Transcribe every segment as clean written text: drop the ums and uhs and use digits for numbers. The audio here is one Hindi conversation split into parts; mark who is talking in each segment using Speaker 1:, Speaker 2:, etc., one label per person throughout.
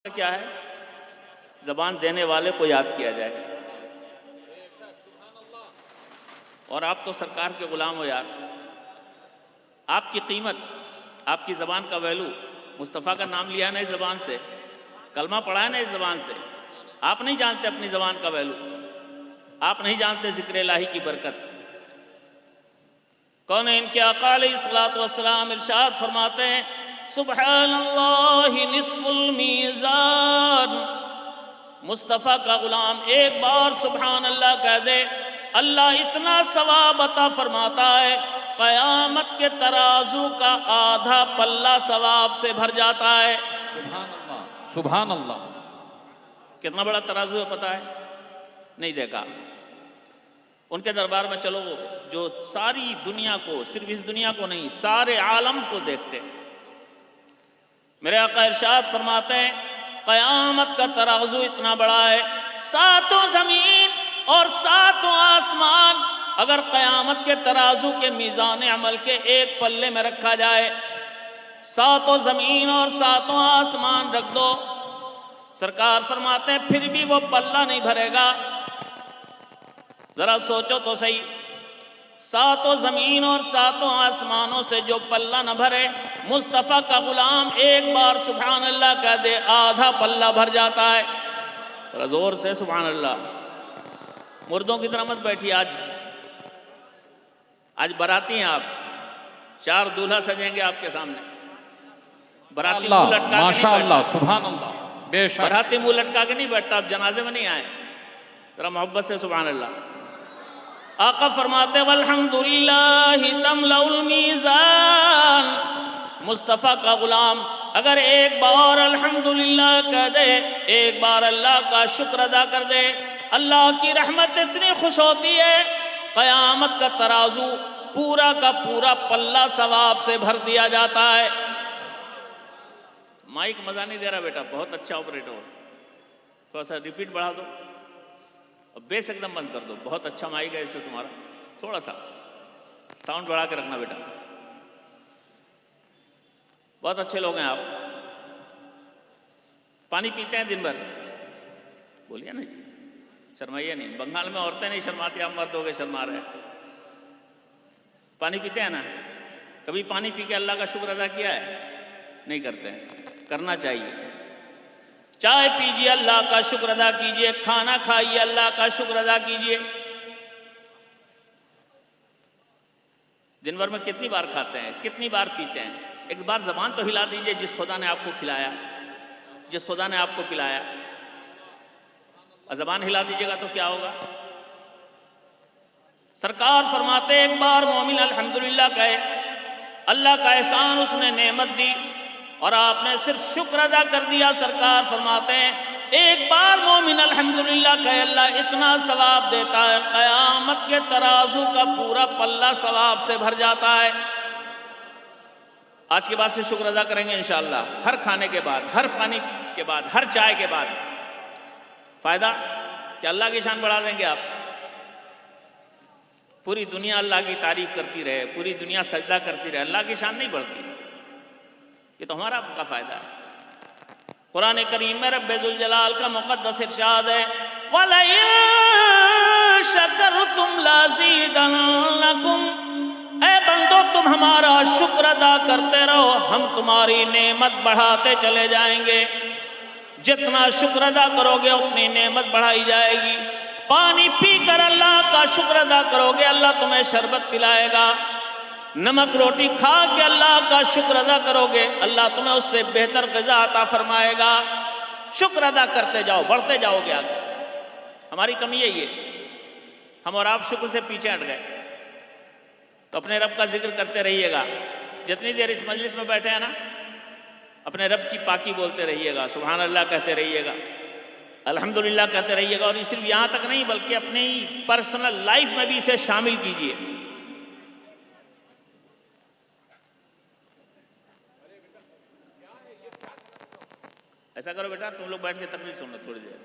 Speaker 1: क्या है? जबान देने वाले को याद किया जाए। और आप तो सरकार के गुलाम हो यार। आपकी कीमत, आपकी ज़बान का वैल्यू, मुस्तफ़ा का नाम लिया है ना इस ज़बान से, कलमा पढ़ा है ना इस ज़बान से। आप नहीं जानते अपनी ज़बान का वैल्यू, आप नहीं जानते ज़िक्र इलाही की बरकत। कौन है? इनके आका अलैहिस्सलातु वस्सलाम इरशाद फरमाते हैं, सुब्हानल्लाहि निस्फुल मीज़ान। मुस्तफ़ा का गुलाम एक बार सुब्हान अल्लाह कह दे, अल्लाह इतना सवाब अता फरमाता है, क़यामत के तराजू का आधा पल्ला सवाब से भर जाता है।
Speaker 2: सुभान अल्लाह, सुभान अल्लाह।
Speaker 1: कितना बड़ा तराजू है पता है? नहीं देखा। उनके दरबार में चलो, जो सारी दुनिया को, सिर्फ इस दुनिया को नहीं, सारे आलम को देखते। मेरे आका इरशाद फरमाते हैं, क़यामत का तराजू इतना बड़ा है, सातों ज़मीन और सातों आसमान अगर क़यामत के तराजू के मीज़ान अमल के एक पल्ले में रखा जाए, सातों ज़मीन और सातों आसमान रख दो, सरकार फरमाते हैं फिर भी वो पल्ला नहीं भरेगा। ज़रा सोचो तो सही, सातों ज़मीन और सातों आसमानों से जो पल्ला न भरे, मुस्तफ़ा का गुलाम एक बार सुभान अल्लाह कह दे, आधा पल्ला भर जाता है। ज़रा ज़ोर से सुभान अल्लाह। मुर्दों की तरह मत बैठिए। आज बाराती हैं आप, 4 दूल्हा सजेंगे आपके सामने। बाराती मुंह लटका के नहीं
Speaker 2: माशाअल्लाह,
Speaker 1: बैठता।
Speaker 2: सुभान अल्लाह, बेशक।
Speaker 1: बाराती मुंह लटका के नहीं बैठता। आप जनाजे में नहीं आए, ज़रा मोहब्बत से सुभान अल्लाह। आका फरमाते वल्हम्दुलिल्लाहि तमलउल मीज़ान। मुस्तफ़ा का गुलाम अगर एक बार अल्हम्दुलिल्लाह कह दे, एक बार अल्लाह का शुक्र अदा कर दे, अल्लाह की रहमत इतनी खुश होती है, क़यामत का तराजू पूरा का पूरा पल्ला सवाब से भर दिया जाता है। माइक मज़ा नहीं दे रहा बेटा, बहुत अच्छा ऑपरेटर, थोड़ा सा रिपीट बढ़ा दो और बेस एकदम बंद कर दो। बहुत अच्छा माइक है इससे तुम्हारा, थोड़ा सा साउंड बढ़ा के रखना बेटा। बहुत अच्छे लोग हैं आप। पानी पीते हैं दिन भर? बोलिए नहीं, शर्माइए नहीं। बंगाल में औरतें नहीं शर्माती, आप मर्द हो गए शर्मा रहे हैं। पानी पीते हैं ना? कभी पानी पी के अल्लाह का शुक्र अदा किया है? नहीं करते हैं, करना चाहिए। चाय पीजिए, अल्लाह का शुक्र अदा कीजिए। खाना खाइए, अल्लाह का शुक्र अदा कीजिए। दिन भर में कितनी बार खाते हैं, कितनी बार पीते हैं? एक बार जबान तो हिला दीजिए, जिस खुदा ने आपको खिलाया, जिस खुदा ने आपको पिलाया। और जबान हिला दीजिएगा तो क्या होगा? सरकार फरमाते एक बार मोमिन अल्हम्दुलिल्लाह कहे, अल्लाह का एहसान उसने नेमत दी और आपने सिर्फ शुक्र अदा कर दिया। सरकार फरमाते हैं एक बार मोमिन अल्हम्दुलिल्लाह कहे, अल्लाह इतना सवाब देता है, क़यामत के तराजू का पूरा पल्ला सवाब से भर जाता है। आज के बाद से शुक्र अदा करेंगे इंशाअल्लाह, हर खाने के बाद, हर पानी के बाद, हर चाय के बाद। फ़ायदा कि अल्लाह की शान बढ़ा देंगे आप। पूरी दुनिया अल्लाह की तारीफ़ करती रहे, पूरी दुनिया सजदा करती रहे, अल्लाह की शान नहीं बढ़ती। ये तो हमारा आपका फ़ायदा है। कुरान करीम में रब्बे ज़ुल जलाल का मुक़द्दस इरशाद है, वलइन शकरतुम लाज़ीदन्नकुम। ऐ बंदो, तुम हमारा शुक्र अदा करते रहो, हम तुम्हारी नेमत बढ़ाते चले जाएंगे। जितना शुक्र अदा करोगे उतनी नेमत बढ़ाई जाएगी। पानी पीकर अल्लाह का शुक्र अदा करोगे, अल्लाह तुम्हें शरबत पिलाएगा। नमक रोटी खा के अल्लाह का शुक्र अदा करोगे, अल्लाह तुम्हें उससे बेहतर ग़िज़ा अता फरमाएगा। शुक्र अदा करते जाओ, बढ़ते जाओगे आगे। हमारी कमी यही है, हम और आप शुक्र से पीछे हट गए। तो अपने रब का जिक्र करते रहिएगा। जितनी देर इस मजलिस में बैठे हैं ना, अपने रब की पाकी बोलते रहिएगा, सुभान अल्लाह कहते रहिएगा, अल्हम्दुलिल्लाह कहते रहिएगा। और सिर्फ यहाँ तक नहीं, बल्कि अपनी पर्सनल लाइफ में भी इसे शामिल कीजिए। ऐसा करो बेटा, तुम लोग बैठ के तकरीर सुनो थोड़ी देर।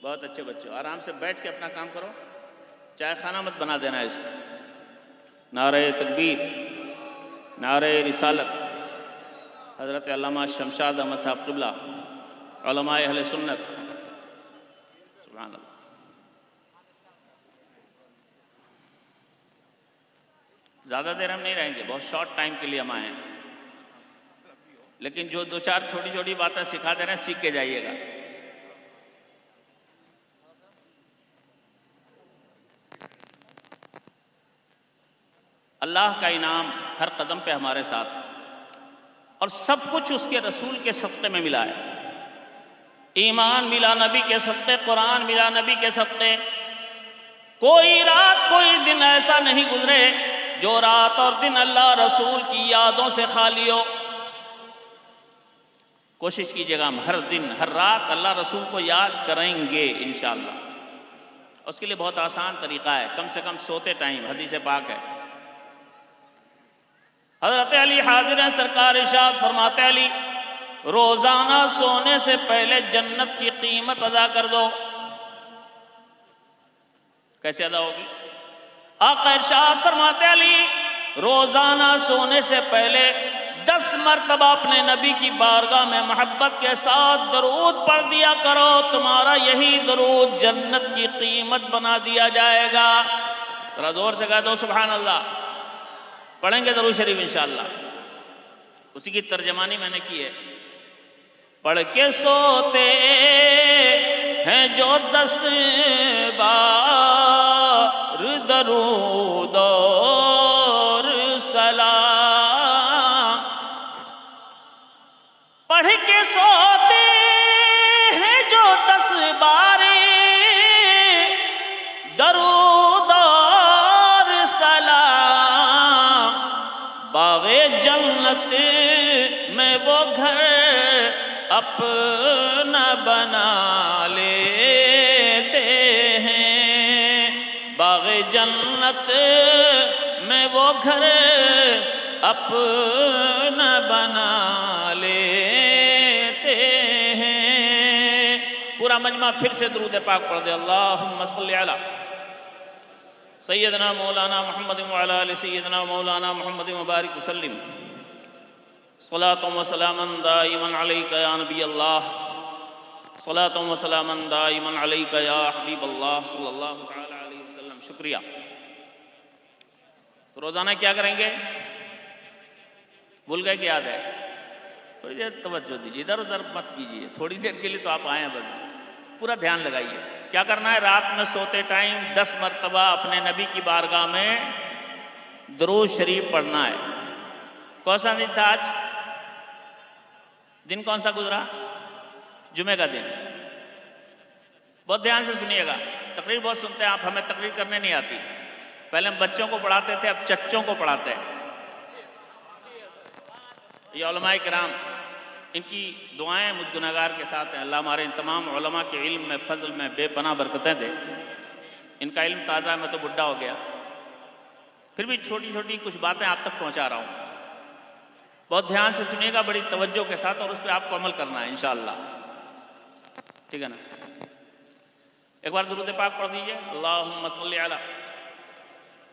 Speaker 1: बहुत अच्छे बच्चों, आराम से बैठ के अपना काम करो, चाय खाना मत बना देना इसको। नारे तकबीर, नारे रिसालत, हज़रत अल्लामा शमशाद अहमद साहब क़िबला, उलमाए अहले सुन्नत, सुभान अल्लाह। ज़्यादा देर हम नहीं रहेंगे, बहुत शॉर्ट टाइम के लिए हम आए हैं, लेकिन जो दो चार छोटी छोटी बातें सिखा दे रहे हैं, सीख के जाइएगा। अल्लाह का इनाम हर कदम पे हमारे साथ, और सब कुछ उसके रसूल के सदक़े में मिला है। ईमान मिला नबी के सदक़े, कुरान मिला नबी के सदक़े। कोई रात कोई दिन ऐसा नहीं गुजरे जो रात और दिन अल्लाह रसूल की यादों से खाली हो। कोशिश कीजिएगा हम हर दिन हर रात अल्लाह रसूल को याद करेंगे इंशाअल्लाह। उसके लिए बहुत आसान तरीक़ा है, कम से कम सोते टाइम, हदीस पाक है। हज़रत अली हाज़िर हैं, सरकार इरशाद फरमाते अली, रोज़ाना सोने से पहले जन्नत की कीमत अदा कर दो। कैसे अदा होगी? आका इरशाद फरमाते अली, रोज़ाना सोने से पहले 10 मरतबा अपने नबी की बारगाह में मोहब्बत के साथ दरूद पढ़ दिया करो, तुम्हारा यही दरूद जन्नत की कीमत बना दिया जाएगा। थोड़ा जोर से कह दो सुभान अल्लाह। पढ़ेंगे दरूद शरीफ इंशाअल्लाह। उसी की तर्जमानी मैंने की है। पढ़ के सोते हैं जो 10 बार दरूद और सलाम, पढ़ के सोते हैं जो 10 बार दरूद और सलाम, बाग़े जन्नत में वो घर अपना बना लेते हैं, बाग़े जन्नत में वो घर अपना बना लेते हैं। पूरा मजमा फिर से दुरूद पाक पढ़ दे। अल्लाहुम्मा सल्ली अला सैयदना मौलाना मुहम्मद व अला आलि सैयदना मौलाना मुहम्मद व बारिक वसल्लिम सलातुम व सलामन दाइमन अलैका या नबी अल्लाह, सलातुम व सलामन दाइमन अलैका या हबीब अल्लाह सल्लल्लाहु तआला अलैहि वसल्लम। शुक्रिया। तो रोज़ाना क्या करेंगे? भूल गए कि याद है? थोड़ी देर तवज्जो दीजिए, इधर उधर मत कीजिए। थोड़ी देर के लिए तो आप आए हैं, बस पूरा ध्यान लगाइए। क्या करना है? रात में सोते टाइम 10 मरतबा अपने नबी की बारगाह में दरूद शरीफ पढ़ना है। कौन सा दिन था आज? दिन कौन सा गुजरा? जुमे का दिन। बहुत ध्यान से सुनिएगा। तकरीर बहुत सुनते हैं आप, हमें तकरीर करने नहीं आती। पहले हम बच्चों को पढ़ाते थे, अब चच्चों को पढ़ाते हैं। ये उलमाए किराम, इनकी दुआएं मुझ गुनहगार के साथ हैं। अल्लाह हमारे इन तमाम उलमा के इल्म में, फजल में बेपनाह बरकतें दे। इनका इल्म ताज़ा है, मैं तो बुढ़ा हो गया, फिर भी छोटी छोटी कुछ बातें आप तक पहुंचा रहा हूं। बहुत ध्यान से सुनिएगा, बड़ी तवज्जो के साथ, और उस पर आपको अमल करना है इंशाअल्लाह। ठीक है ना? एक बार दुरूद पाक पढ़ दीजिए। अल्लाहुम्मा सल्ली अला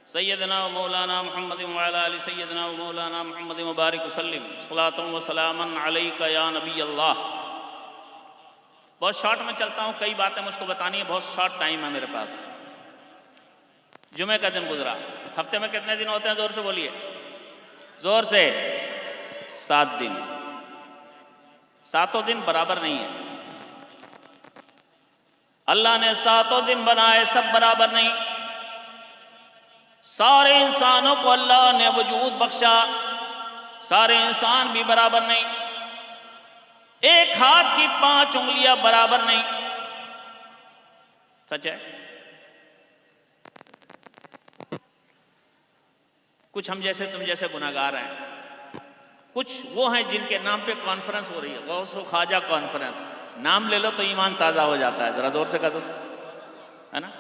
Speaker 1: सैयदना व मौलाना मुहम्मद व अला आलि सैयदना व मौलाना मुहम्मद व बारिक वसल्लिम सलातुम व सलामन अलैका या नबी अल्लाह। बहुत शॉर्ट में चलता हूँ, कई बातें मुझको बतानी है, बहुत शॉर्ट टाइम है मेरे पास। जुमे का दिन गुजरा। हफ्ते में कितने दिन होते हैं? जोर से बोलिए, जोर से। 7 दिन। 7 दिन बराबर नहीं है। अल्लाह ने 7 दिन बनाए, सब बराबर नहीं। सारे इंसानों को अल्लाह ने वजूद बख्शा, सारे इंसान भी बराबर नहीं। एक हाथ की 5 उंगलियां बराबर नहीं। सच है। कुछ हम जैसे तुम जैसे गुनाहगार हैं, कुछ वो हैं जिनके नाम पे कॉन्फ्रेंस हो रही है, गौस व ख्वाजा कॉन्फ्रेंस। नाम ले लो तो ईमान ताज़ा हो जाता है। ज़रा जोर से कह दो, है ना?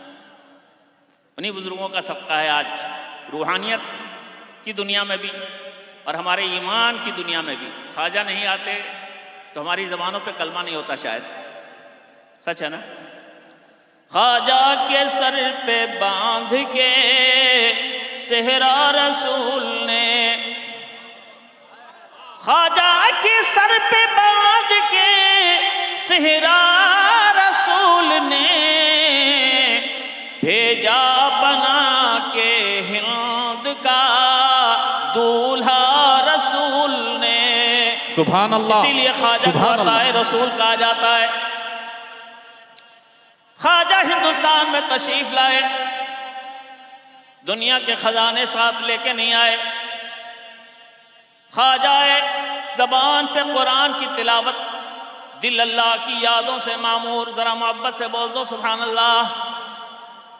Speaker 1: उन्हीं बुजुर्गों का सबका है आज रूहानियत की दुनिया में भी और हमारे ईमान की दुनिया में भी। ख्वाजा नहीं आते तो हमारी ज़बानों पे कलमा नहीं होता शायद। सच है ना? ख्वाजा के सर पे बांध के सेहरा रसूल ने, ख्वाजा के सर पे बांध के सेहरा रसूल ने भेजा बना के हिंद का दूल्हा रसूल ने।
Speaker 2: सुभान अल्लाह।
Speaker 1: इसीलिए ख्वाजा को अताए रसूल कहा जाता है। ख्वाजा हिंदुस्तान में तशरीफ लाए, दुनिया के खजाने साथ लेके नहीं आए। ख्वाजा ज़बान पे कुरान की तिलावत, दिल अल्लाह की यादों से मामूर। ज़रा मोहब्बत से बोल दो सुभान अल्लाह।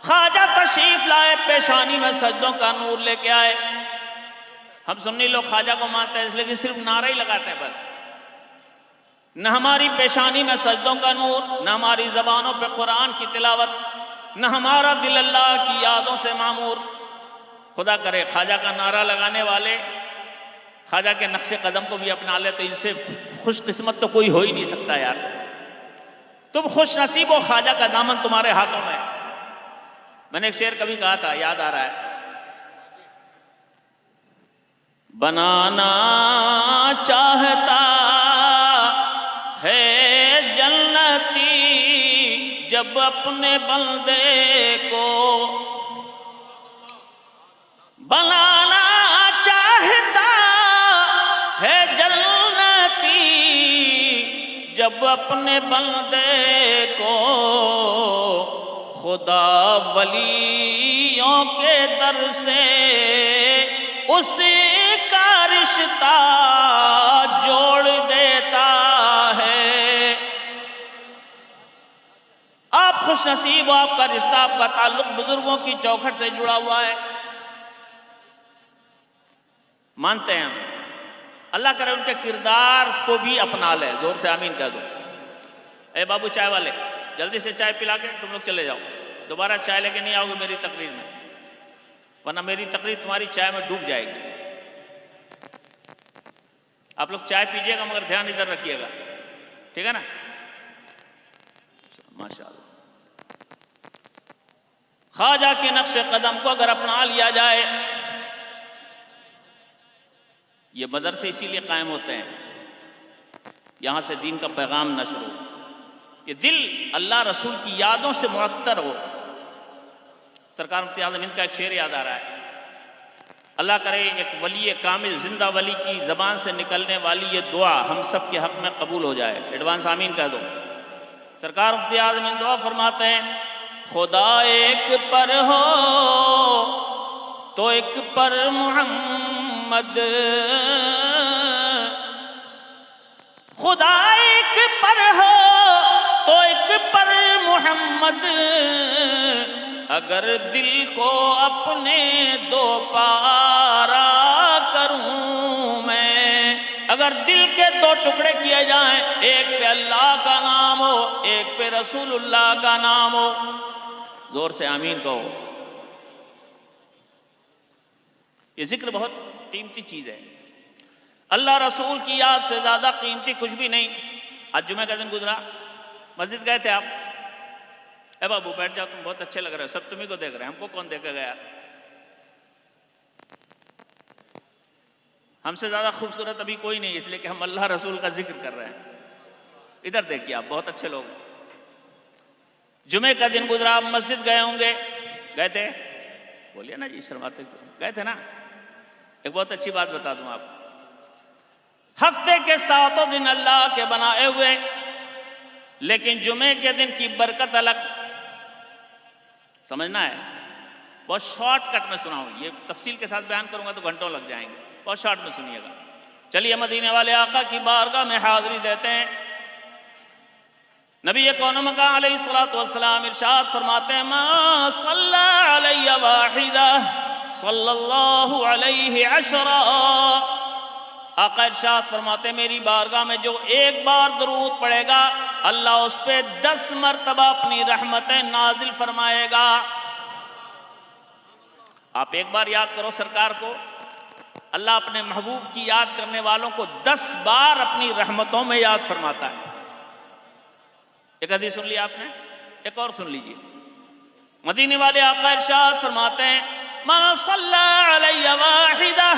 Speaker 1: ख्वाजा तशरीफ लाए, पेशानी में सजदों का नूर लेके आए। हम सुन्नी लोग ख्वाजा को मानते हैं इसलिए कि सिर्फ नारा ही लगाते हैं बस। न हमारी पेशानी में सजदों का नूर, न हमारी ज़बानों पे कुरान की तिलावत, न हमारा दिल अल्लाह की यादों से मामूर। खुदा करे ख्वाजा का नारा लगाने वाले ख्वाजा के नक्शे कदम को भी अपना ले, तो इनसे खुशकिस्मत तो कोई हो ही नहीं सकता यार। तुम खुश नसीब हो, ख्वाजा का दामन तुम्हारे हाथों में। मैंने एक शेर कभी कहा था, याद आ रहा है। बनाना चाहता है जन्नती जब अपने बंदे को, बनाना चाहता है जन्नती जब अपने बंदे को, खुदा वलियों के दर से उसी का रिश्ता जोड़ देता है। आप खुश नसीब हो, आपका रिश्ता, आपका ताल्लुक बुजुर्गों की चौखट से जुड़ा हुआ है। मानते हैं हम, अल्लाह करे उनके किरदार को भी अपना ले। जोर से आमीन कह दो। ए बाबू चाय वाले, जल्दी से चाय पिला के तुम लोग चले जाओ। दोबारा चाय लेके नहीं आओगे मेरी तकरीर में, वरना मेरी तकरीर तुम्हारी चाय में डूब जाएगी। आप लोग चाय पीजिएगा मगर ध्यान इधर रखिएगा, ठीक है ना? माशाअल्लाह। ख्वाजा के नक्शे कदम को अगर अपना लिया जाए, ये मदरसे इसीलिए कायम होते हैं, यहां से दीन का पैगाम नशर हो, ये दिल अल्लाह रसूल की यादों से मुअत्तर हो। सरकार मुफ्ती आज़म हिंद का एक शेर याद आ रहा है। अल्लाह करे एक वली कामिल जिंदा वली की ज़बान से निकलने वाली ये दुआ हम सब के हक़ में कबूल हो जाए। एडवांस आमीन कह दो। सरकार मुफ्ती आज़म हिंद दुआ फरमाते हैं, खुदा एक पर हो तो एक पर मोहम्मद, खुदा एक पर हो तो एक पर मोहम्मद, अगर दिल को अपने दो पारा करूं मैं। अगर दिल के दो टुकड़े किए जाएं, एक पे अल्लाह का नाम हो, एक पे रसूलुल्लाह का नाम हो। जोर से आमीन कहो। ये जिक्र बहुत कीमती चीज है। अल्लाह रसूल की याद से ज्यादा कीमती कुछ भी नहीं। आज जुमे का दिन गुजरा, मस्जिद गए थे आप, ए बाबू बैठ जाओ, तुम बहुत अच्छे लग रहे हो, सब तुम्ही को देख रहे हैं, हमको कौन देख गया? हमसे ज्यादा खूबसूरत अभी कोई नहीं, इसलिए कि हम अल्लाह रसूल का जिक्र कर रहे हैं। इधर देखिए आप, बहुत अच्छे लोग। जुमे का दिन गुजरा, आप मस्जिद गए होंगे, गए थे? बोलिए ना जी, शर्माते गए थे ना? एक बहुत अच्छी बात बता दूं आपको, हफ्ते के 7 दिन अल्लाह के बनाए हुए, लेकिन जुमे के दिन की बरकत अलग। समझना है, बहुत शॉर्टकट में सुनाऊं, ये तफसील के साथ बयान करूंगा तो घंटों लग जाएंगे, बहुत शॉर्ट में सुनिएगा। चलिए मदीने वाले आका की बारगाह में हाजिरी देते हैं। नबी कौन मकाम अलैहिस्सलातु वस्सलाम इरशाद फरमाते हैं, मा सल्ला अलैया वाहिदा सल्लल्लाहु अलैहि अशरा। आका इरशाद फरमाते, मेरी बारगाह में जो एक बार दरूद पड़ेगा, अल्लाह उस पे 10 मरतबा अपनी रहमतें नाजिल फरमाएगा। आप एक बार याद करो सरकार को, अल्लाह अपने महबूब की याद करने वालों को 10 बार अपनी रहमतों में याद फरमाता है। एक हदीस सुन लिया आपने, एक और सुन लीजिए। मदीने वाले आका इरशाद फरमाते हैं, मन सल्ला अलैया वाहिदा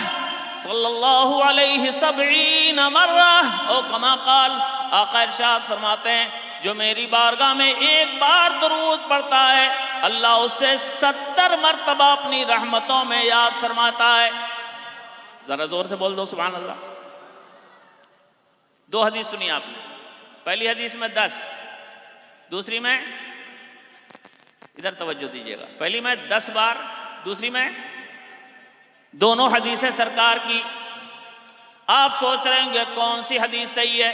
Speaker 1: सल्लल्लाहु अलैहि सबईन मर्रा ओ कमा क़ाल, आका इरशाद फरमाते हैं जो मेरी बारगाह में एक बार दरूद पढ़ता है अल्लाह उसे 70 मरतबा अपनी रहमतों में याद फरमाता है। जरा जोर से बोल दो सुभान अल्लाह। 2 हदीस सुनी आपने, पहली हदीस में 10, दूसरी में, इधर तवज्जो दीजिएगा, पहली में 10 बार, दूसरी में, दोनों हदीसें सरकार की। आप सोच रहे होंगे कौन सी हदीस सही है?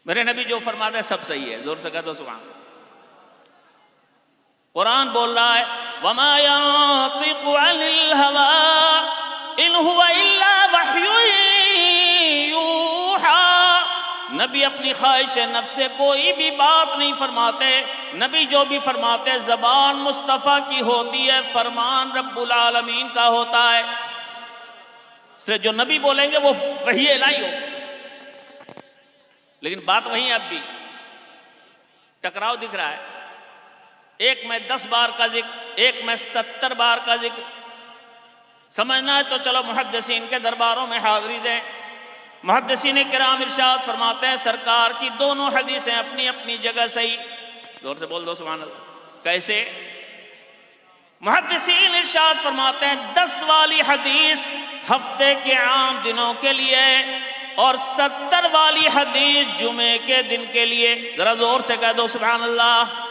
Speaker 1: मेरे नबी जो फरमाते हैं सब सही है, जोर से कह दो सुभान। कुरान बोल रहा है वमा यंतिकु अनिल हवा इन हुवा इल्ला वह्युन यूहा। नबी अपनी ख्वाहिश नफ्स से कोई भी बात नहीं फरमाते। नबी जो भी फरमाते ज़बान मुस्तफ़ा की होती है, फरमान रब्बुल आलमीन का होता है। इसलिए जो नबी बोलेंगे वो वही इलाही हो। लेकिन बात वही अब भी टकराव दिख रहा है, एक में 10 बार का जिक्र, एक में 70 बार का जिक्र। समझना है तो चलो मुहद्दिसीन के दरबारों में हाज़िरी दें। मुहद्दिसीन किराम इरशाद फरमाते हैं सरकार की दोनों हदीसें अपनी अपनी जगह सही। जोर से बोल दो सुभान अल्लाह। कैसे? मुहद्दिसीन इरशाद फरमाते हैं 10 वाली हदीस हफ्ते के आम दिनों के लिए और 70 वाली हदीस जुमे के दिन के लिए। जरा जोर से कह दो सुभान अल्लाह।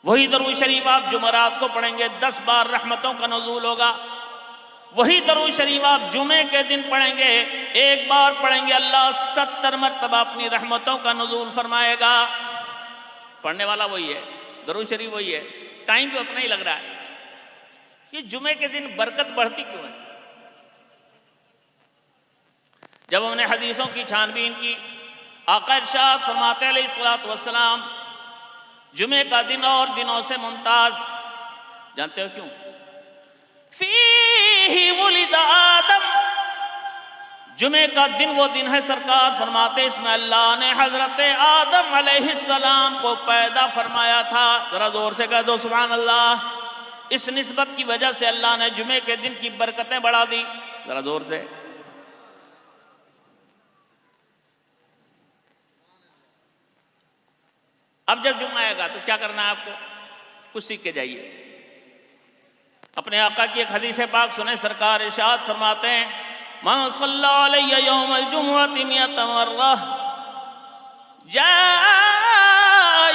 Speaker 1: वही दरूद शरीफ आप जुमरात को पढ़ेंगे 10 बार रहमतों का नुज़ूल होगा। वही दरूद शरीफ आप जुमे के दिन पढ़ेंगे, एक बार पढ़ेंगे अल्लाह 70 मरतबा अपनी रहमतों का नुज़ूल फरमाएगा। पढ़ने वाला वही है, दरूद शरीफ वही है, टाइम भी उतना ही लग रहा है। ये जुमे के दिन बरकत बढ़ती क्यों है? जब हमने हदीसों की छानबीन की, आका इरशाद फरमाते अलैहिस्सलातु वस्सलाम जुमे का दिन और दिनों से मुमताज। जानते हो क्यों? फीही वुलिदा आदम। जुमे का दिन वो दिन है सरकार फरमाते इसमें अल्लाह ने हजरत आदम अलैहिस्सलाम को पैदा फरमाया था। जरा जोर से कह दो सुभान अल्लाह। इस निस्बत की वजह से अल्लाह ने जुमे के दिन की बरकतें बढ़ा दी। जरा जोर से। अब जब जुम्मा आएगा तो क्या करना है आपको? कुछ सीख के जाइए। अपने आका की एक हदीस पाक सुने, सरकार इरशाद फरमाते हैं मन सल्ला अलैहि यौमल जुमुअति मिअत मर्रा जा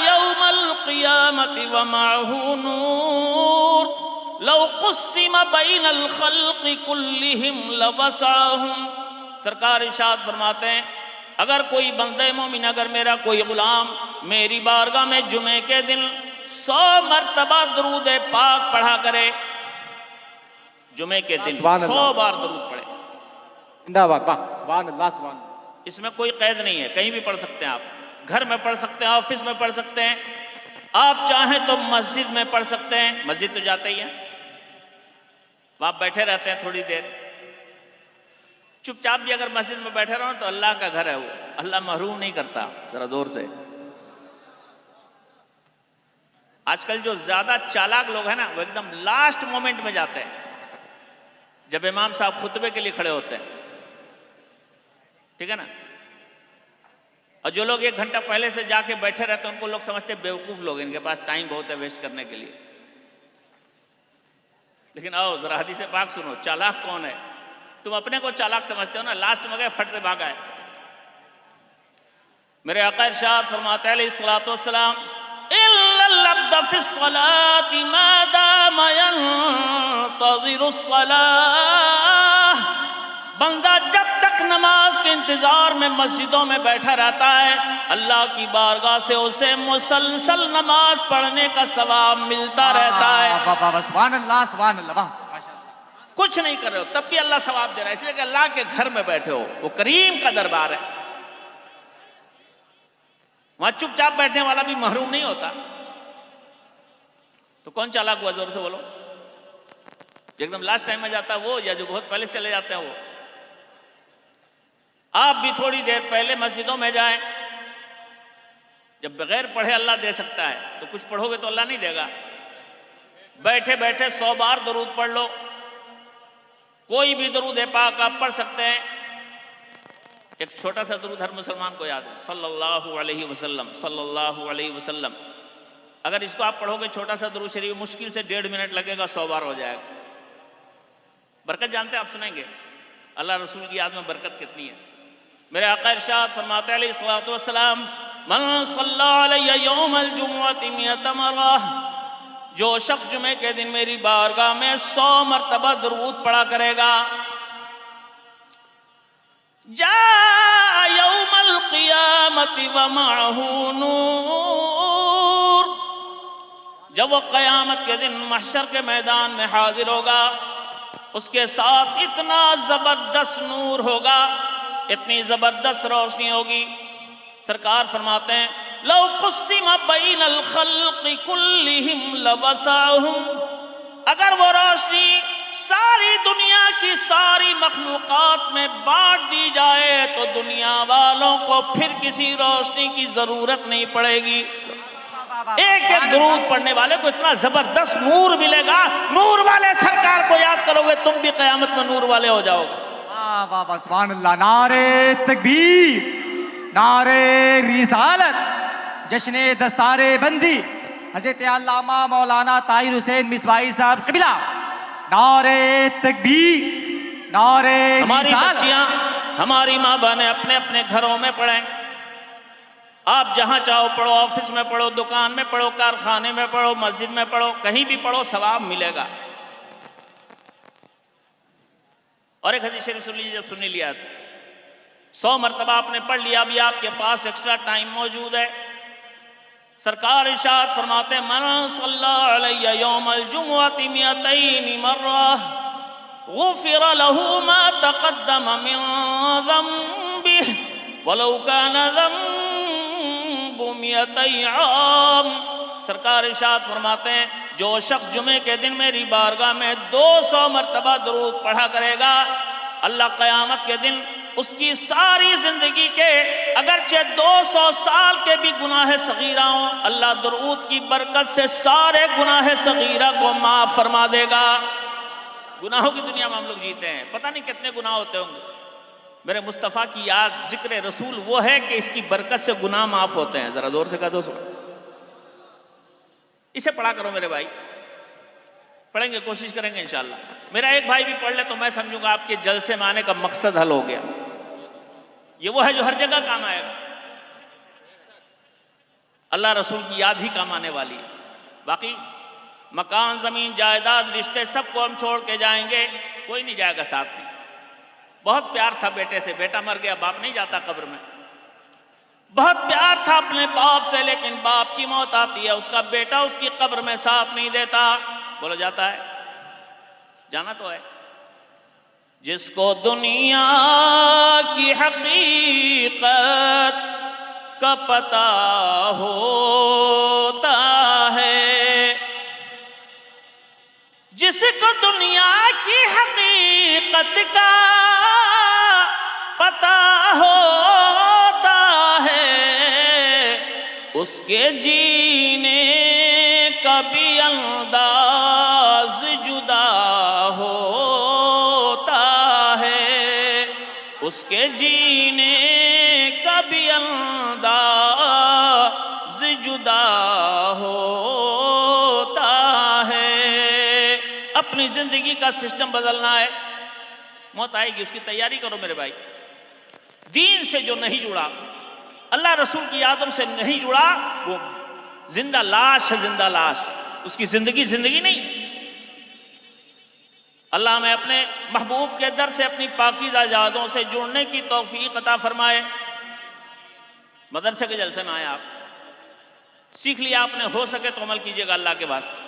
Speaker 1: यौमल क़ियामति व मअहू नूर लौ क़ुस्सिम बैनल ख़ल्क़ि कुल्लिहिम लवसअहुम। सरकार इरशाद फरमाते हैं अगर कोई बंदे मोमिन, अगर मेरा कोई गुलाम मेरी बारगाह में जुमे के दिन 100 मरतबा दरूद पाक पढ़ा करे, जुमे के दिन 100 बार दरूद पढ़े,
Speaker 2: जिंदाबाद, सुभान अल्लाह सुभान अल्लाह।
Speaker 1: इसमें कोई कैद नहीं है, कहीं भी पढ़ सकते हैं आप। घर में पढ़ सकते हैं, ऑफिस में पढ़ सकते हैं, आप चाहें तो मस्जिद में पढ़ सकते हैं। मस्जिद तो जाते ही हैं, आप बैठे रहते हैं थोड़ी देर, चुपचाप भी अगर मस्जिद में बैठे रहो तो अल्लाह का घर है वो, अल्लाह महरूम नहीं करता। जरा जोर से। आजकल जो ज्यादा चालाक लोग हैं ना, वो एकदम लास्ट मोमेंट में जाते हैं, जब इमाम साहब खुतबे के लिए खड़े होते हैं, ठीक है ना। और जो लोग 1 घंटा पहले से जाके बैठे रहते हैं उनको लोग समझते हैं बेवकूफ लोग, इनके पास टाइम बहुत है वेस्ट करने के लिए। लेकिन आओ जरा हदीस पाक सुनो, चालाक कौन है? तुम अपने को चालाक समझते हो ना, लास्ट में गए फट से भागा है। मेरे आका इरशाद फरमाते हैं अलैहिस्सलातु वस्सलाम इल्लल अब्द फिस्सलाति मा दामा यंतज़िरुस्सलाह। बंदा जब तक नमाज के इंतजार में मस्जिदों में बैठा रहता है, अल्लाह की बारगाह से उसे मुसलसल नमाज पढ़ने का सवाब मिलता रहता है।
Speaker 2: सुभान अल्लाह सुभान अल्लाह।
Speaker 1: कुछ नहीं कर रहे हो तब भी अल्लाह सवाब दे रहा है, इसलिए कि अल्लाह के घर में बैठे हो, वो करीम का दरबार है। वहां चुपचाप बैठने वाला भी महरूम नहीं होता। तो कौन चालाक हुआ? जोर से बोलो। एकदम लास्ट टाइम में जाता है वो, या जो बहुत पहले चले जाते हैं वो। आप भी थोड़ी देर पहले मस्जिदों में जाएं। जब बगैर पढ़े अल्लाह दे सकता है तो कुछ पढ़ोगे तो अल्लाह नहीं देगा। बैठे बैठे 100 बार दरूद पढ़ लो, कोई भी दरूद पाक आप पढ़ सकते हैं। एक छोटा सा दरूद हर मुसलमान को याद है, सल्लल्लाहु अलैहि वसल्लम, सल्लल्लाहु अलैहि वसल्लम। अगर इसको आप पढ़ोगे छोटा सा दरूद शरीफ, मुश्किल से 1.5 मिनट लगेगा, 100 बार हो जाएगा। बरकत जानते हैं आप, सुनेंगे अल्लाह रसूल की याद में बरकत कितनी है। मेरे आका इरशाद फरमाते अलैहि सल्लतु वस्सलाम, मन सल्ला अलैया यौमल जुमुअति मिअता मर्रा, जो शख्स जुमे के दिन मेरी बारगाह में 100 मरतबा दरूद पढ़ा करेगा, जा यौमल क़ियामति व मअहू नूर, जब वो क़यामत के दिन महशर के मैदान में हाजिर होगा, उसके साथ इतना जबरदस्त नूर होगा, इतनी जबरदस्त रोशनी होगी। सरकार फरमाते हैं, लौ कुस्सिम बैनल खल्क़ि कुल्लिहिम लवसअहुम, अगर वो रोशनी सारी दुनिया की सारी मखलूक़ात में बांट दी जाए तो दुनिया वालों को फिर किसी रोशनी की जरूरत नहीं पड़ेगी। एक एक दुरूद पढ़ने वाले को इतना जबरदस्त नूर मिलेगा, नूर वाले सरकार को याद करोगे तुम भी क़यामत में नूर वाले हो जाओगे।
Speaker 3: वाह वाह वाह, सुभान अल्लाह। नारे तकबीर, नारे रिसालत, जश्ने दस्तारे बंदी हज़रत अल्लामा मौलाना ताहिर हुसैन मिसवाई साहब क़िबला। नारे तकबीर, नारे
Speaker 1: हमारी
Speaker 3: रिसालत।
Speaker 1: बच्चियां, हमारी माँ बहनें अपने अपने घरों में पढ़ें। आप जहां चाहो पढ़ो, ऑफिस में पढ़ो, दुकान में पढ़ो, कारखाने में पढ़ो, मस्जिद में पढ़ो, कहीं भी पढ़ो, सवाब मिलेगा। और एक हदीस शरीफ सुन लीजिए, जब सुन लिया तो 100 मरतबा आपने पढ़ लिया, अभी आपके पास एक्स्ट्रा टाइम मौजूद है। सरकार इरशाद फरमाते, मन सल्ला अलैया यौमल जुमुअति मिअतैनि मर्रा गुफ़िर लहू मा तक़द्दम मिन ज़ंबिहि वलौ काना ज़ंबु मिअतै आम। सरकार इरशाद फरमाते हैं, जो शख्स जुमे के दिन मेरी बारगाह में 200 मरतबा दरूद पढ़ा करेगा, अल्लाह क़यामत के दिन उसकी सारी जिंदगी के अगरचे 200 साल के भी गुनाह सगीरा हों, अल्लाह दरूद की बरकत से सारे गुनाह सगीरा को माफ फरमा देगा। गुनाहों की दुनिया में हम लोग जीते हैं, पता नहीं कितने गुनाह होते होंगे। मेरे मुस्तफ़ा की याद, जिक्र रसूल वो है कि इसकी बरकत से गुनाह माफ होते हैं। जरा जोर से कह दो, इसे पढ़ा करो मेरे भाई, पढ़ेंगे, कोशिश करेंगे इंशाअल्लाह। मेरा एक भाई भी पढ़ ले तो मैं समझूंगा आपके जलसे में आने का मकसद हल हो गया। ये वो है जो हर जगह काम आएगा। अल्लाह रसूल की याद ही काम आने वाली है। बाकी मकान, जमीन, जायदाद, रिश्ते सबको हम छोड़ के जाएंगे, कोई नहीं जाएगा साथ में। बहुत प्यार था बेटे से, बेटा मर गया, बाप नहीं जाता कब्र में। बहुत प्यार था अपने बाप से, लेकिन बाप की मौत आती है, उसका बेटा उसकी कब्र में साथ नहीं देता। बोला जाता है, जाना तो है। जिसको दुनिया की हकीकत का पता होता है, जिसको दुनिया की हकीकत का पता होता है, उसके जीने का भी अंदाज जुदा होता है, उसके जीने का भी अंदाज जुदा होता है। अपनी जिंदगी का सिस्टम बदलना है, मौत आएगी, उसकी तैयारी करो मेरे भाई। दीन से जो नहीं जुड़ा, अल्लाह रसूल की यादों से नहीं जुड़ा, वो जिंदा लाश है, जिंदा लाश। उसकी जिंदगी जिंदगी नहीं। अल्लाह में अपने महबूब के दर से अपनी पाकीज़ा यादों से जुड़ने की तौफीक अता फरमाए। मदरसे के जलसे में आए आप, सीख लिया आपने, हो सके तो अमल कीजिएगा अल्लाह के वास्ते।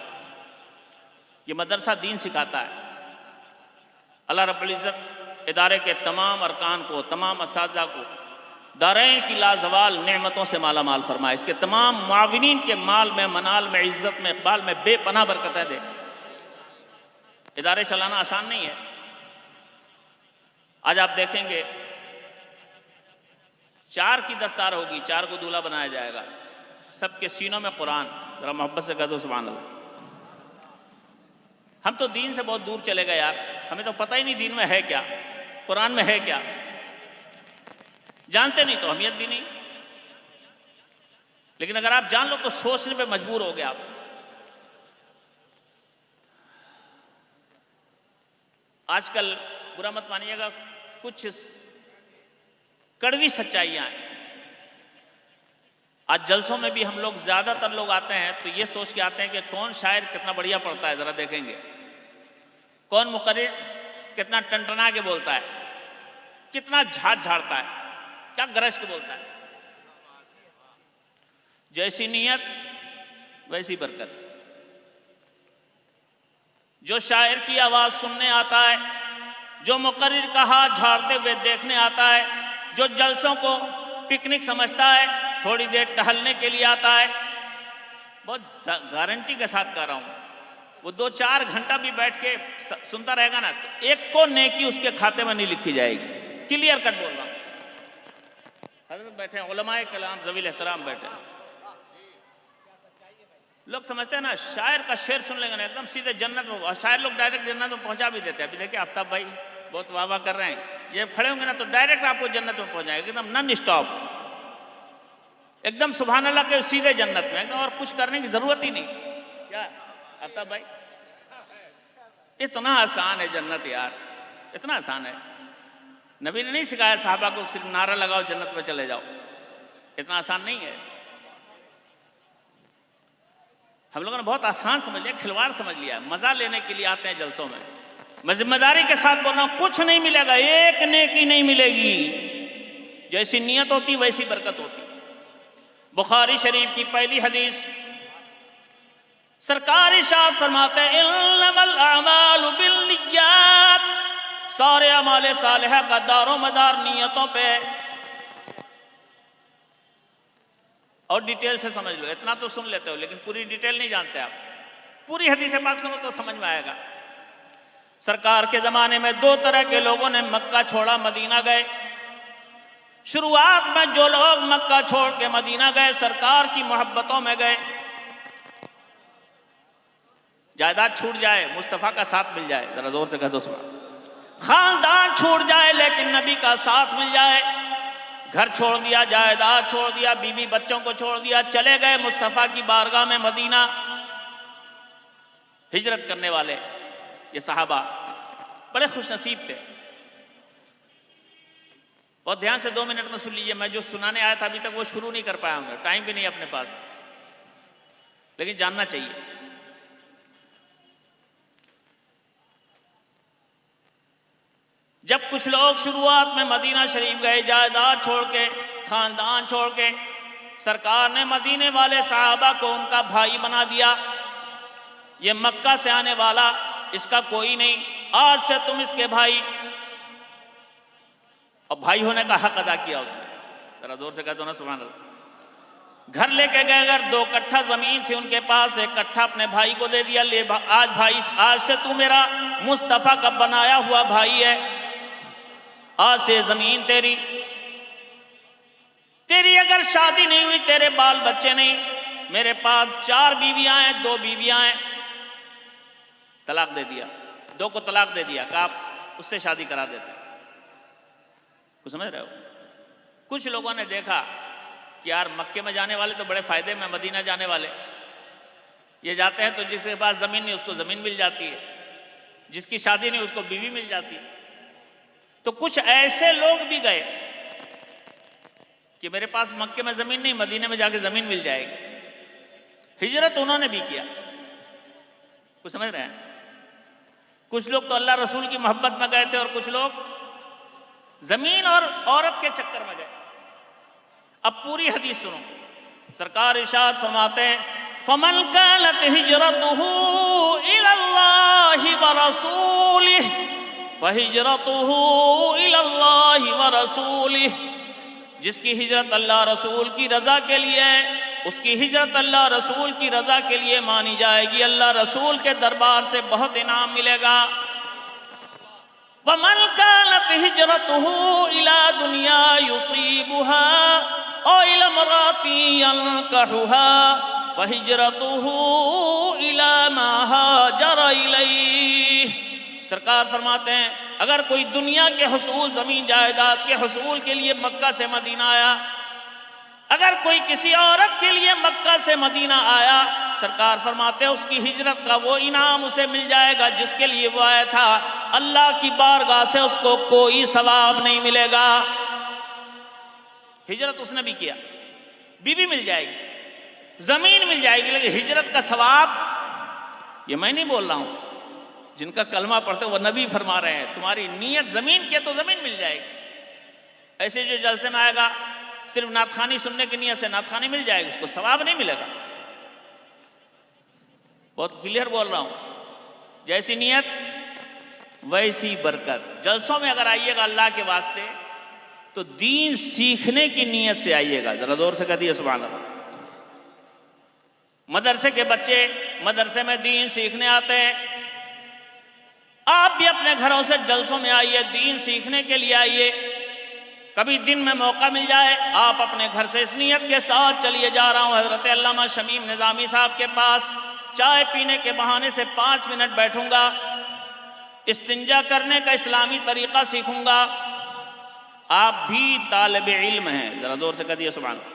Speaker 1: ये मदरसा दीन सिखाता है। अल्लाह रब्बुल इज़्ज़त इदारे के तमाम अरकान को, तमाम असातिज़ा को दारैन की लाजवाल नेमतों से माला माल फरमाए। इसके तमाम मुआविनीन के माल में, मनाल में, इज़्ज़त में, इक़बाल में बेपनाह बरकतें दे। इदारे चलाना आसान नहीं है। आज आप देखेंगे 4 की दस्तार होगी, 4 को दूल्हा बनाया जाएगा, सबके सीनों में कुरान। जरा मोहब्बत से कह दो सुभान अल्लाह। हम तो दीन से बहुत दूर चले गए यार। हमें तो पता ही नहीं दीन में है क्या, कुरान में है क्या, जानते नहीं तो अहमियत भी नहीं। लेकिन अगर आप जान लो तो सोचने पे मजबूर हो गए आप। आजकल बुरा मत मानिएगा, कुछ कड़वी सच्चाइयां हैं। आज जलसों में भी हम लोग, ज्यादातर लोग आते हैं तो ये सोच के आते हैं कि कौन शायर कितना बढ़िया पढ़ता है, जरा देखेंगे, कौन मुकर्रिर कितना टनटना के बोलता है, कितना झाड़ता है, क्या गरज के बोलता है। जैसी नीयत वैसी बरकत। जो शायर की आवाज सुनने आता है, जो मुकर्रिर का हाथ झाड़ते हुए देखने आता है, जो जलसों को पिकनिक समझता है, थोड़ी देर टहलने के लिए आता है, बहुत गारंटी के साथ कह रहा हूं, वो 2-4 घंटा भी बैठ के सुनता रहेगा ना, तो एक को नेकी उसके खाते में नहीं लिखी जाएगी। क्लियर कट बोल रहा हूं। हजरत बैठे हैं, उलमाए कलाम ज़वील एहतराम बैठे हैं। लोग समझते हैं ना शायर का शेर सुन लेंगे ना एकदम सीधे जन्नत में, शायर लोग डायरेक्ट जन्नत में पहुंचा भी देते हैं। अभी देखिए आफ्ताब भाई बहुत वाह वाह कर रहे हैं, ये खड़े होंगे ना तो डायरेक्ट आपको जन्नत में पहुंचाएंगे, एकदम नन स्टॉप, एकदम सुभान अल्लाह के सीधे जन्नत में, एकदम और कुछ करने की जरूरत ही नहीं। क्या आफ्ताब भाई, इतना आसान है जन्नत यार, इतना आसान है। नबी ने नहीं सिखाया साहबा को सिर्फ नारा लगाओ जन्नत में चले जाओ, इतना आसान नहीं है। हम लोगों ने बहुत आसान समझ लिया, खिलवाड़ समझ लिया, मजा लेने के लिए आते हैं जलसों में। मैं जिम्मेदारी के साथ बोल रहा हूं, कुछ नहीं मिलेगा, एक नेकी नहीं मिलेगी। जैसी नियत होती वैसी बरकत होती। बुखारी शरीफ की पहली हदीस, सरकार इरशाद फरमाते हैं इन्नमल अमालु बिन्नियात, सारे अमाले सालिहा का दारो मदार नियतों पे। और डिटेल से समझ लो, इतना तो सुन लेते हो लेकिन पूरी डिटेल नहीं जानते आप। पूरी हदीस पाक सुनो तो समझ में आएगा। सरकार के जमाने में 2 तरह के लोगों ने मक्का छोड़ा, मदीना गए। शुरुआत में जो लोग मक्का छोड़ के मदीना गए, सरकार की मोहब्बतों में गए। जायदाद छूट जाए, मुस्तफा का साथ मिल जाए, जरा जोर से कह दो सुबह। खानदान छूट जाए लेकिन नबी का साथ मिल जाए। घर छोड़ दिया, जायदाद छोड़ दिया, बीवी बच्चों को छोड़ दिया, चले गए मुस्तफा की बारगाह में मदीना। हिजरत करने वाले ये सहाबा बड़े खुश नसीब थे। बहुत ध्यान से 2 मिनट में सुन लीजिए, मैं जो सुनाने आया था अभी तक वो शुरू नहीं कर पाया हूं, टाइम भी नहीं अपने पास, लेकिन जानना चाहिए। जब कुछ लोग शुरुआत में मदीना शरीफ गए, जायदाद छोड़ के, खानदान छोड़ के, सरकार ने मदीने वाले सहाबा को उनका भाई बना दिया। ये मक्का से आने वाला, इसका कोई नहीं, आज से तुम इसके भाई। और भाई होने का हक अदा किया उसने, जरा जोर से कह दो ना सुभान अल्लाह। घर लेके गए, अगर 2 कट्ठा जमीन थी उनके पास, 1 कट्ठा अपने भाई को दे दिया, ले आज भाई, आज से तू मेरा मुस्तफा का बनाया हुआ भाई है, आज से जमीन तेरी। तेरी अगर शादी नहीं हुई, तेरे बाल बच्चे नहीं, मेरे पास 4 बीवियां हैं, 2 बीवियां हैं, तलाक दे दिया, 2 को तलाक दे दिया, कहा आप उससे शादी करा देते। कुछ समझ रहे हो? कुछ लोगों ने देखा कि यार मक्के में जाने वाले तो बड़े फायदे में, मदीना जाने वाले ये जाते हैं तो जिसके पास जमीन नहीं उसको जमीन मिल जाती है, जिसकी शादी नहीं उसको बीवी मिल जाती है। तो कुछ ऐसे लोग भी गए कि मेरे पास मक्के में जमीन नहीं, मदीने में जाके जमीन मिल जाएगी। हिजरत उन्होंने भी किया। कुछ समझ रहे हैं? कुछ लोग तो अल्लाह रसूल की मोहब्बत में गए थे और कुछ लोग जमीन और औरत के चक्कर में गए। अब पूरी हदीस सुनो, सरकार इरशाद फरमाते हैं फमन कानत हिजरतुहु इलल्लाहि व रसूलिहि फहिजरतुहु इलल्लाहि व रसूलिहि। जिसकी हिजरत अल्लाह रसूल की रजा के लिए है, उसकी हिजरत अल्लाह रसूल की रजा के लिए मानी जाएगी, अल्लाह रसूल के दरबार से बहुत इनाम मिलेगा। वमन कानत हिजरतुहु इला दुनिया युसीबुहा औ इला मराती यनकहुहा फहिजरतुहु इला मा हाजर इलैहि। सरकार फरमाते हैं अगर कोई दुनिया के हुसूल, ज़मीन जायदाद के हुसूल के लिए मक्का से मदीना आया, अगर कोई किसी औरत के लिए मक्का से मदीना आया, सरकार फरमाते हैं उसकी हिजरत का वो इनाम उसे मिल जाएगा जिसके लिए वो आया था। अल्लाह की बारगाह से उसको कोई सवाब नहीं मिलेगा। हिजरत उसने भी किया, बीवी मिल जाएगी, जमीन मिल जाएगी, लेकिन हिजरत का सवाब, ये मैं नहीं बोल रहा हूं, जिनका कलमा पढ़ते वो नबी फरमा रहे हैं तुम्हारी नीयत जमीन की है तो जमीन मिल जाएगी। ऐसे जो जलसे में आएगा सिर्फ नातखानी सुनने की नीयत से, नातखानी मिल जाएगी, उसको सवाब नहीं मिलेगा। बहुत क्लियर बोल रहा हूं, जैसी नीयत वैसी बरकत। जलसों में अगर आइएगा अल्लाह के वास्ते तो दीन सीखने की नीयत से आइएगा। जरा जोर से कह दिए सुभान अल्लाह। मदरसे के बच्चे मदरसे में दीन सीखने आते हैं, आप भी अपने घरों से जलसों में आइए, दीन सीखने के लिए आइए। कभी दिन में मौका मिल जाए, आप अपने घर से इस नियत के साथ चलिए जा रहा हूं हजरत अल्लामा शमीम निज़ामी साहब के पास, चाय पीने के बहाने से 5 मिनट बैठूंगा, इस्तिंजा करने का इस्लामी तरीका सीखूंगा। आप भी तालिब इल्म हैं, जरा जोर से कह दिए सुभान अल्लाह।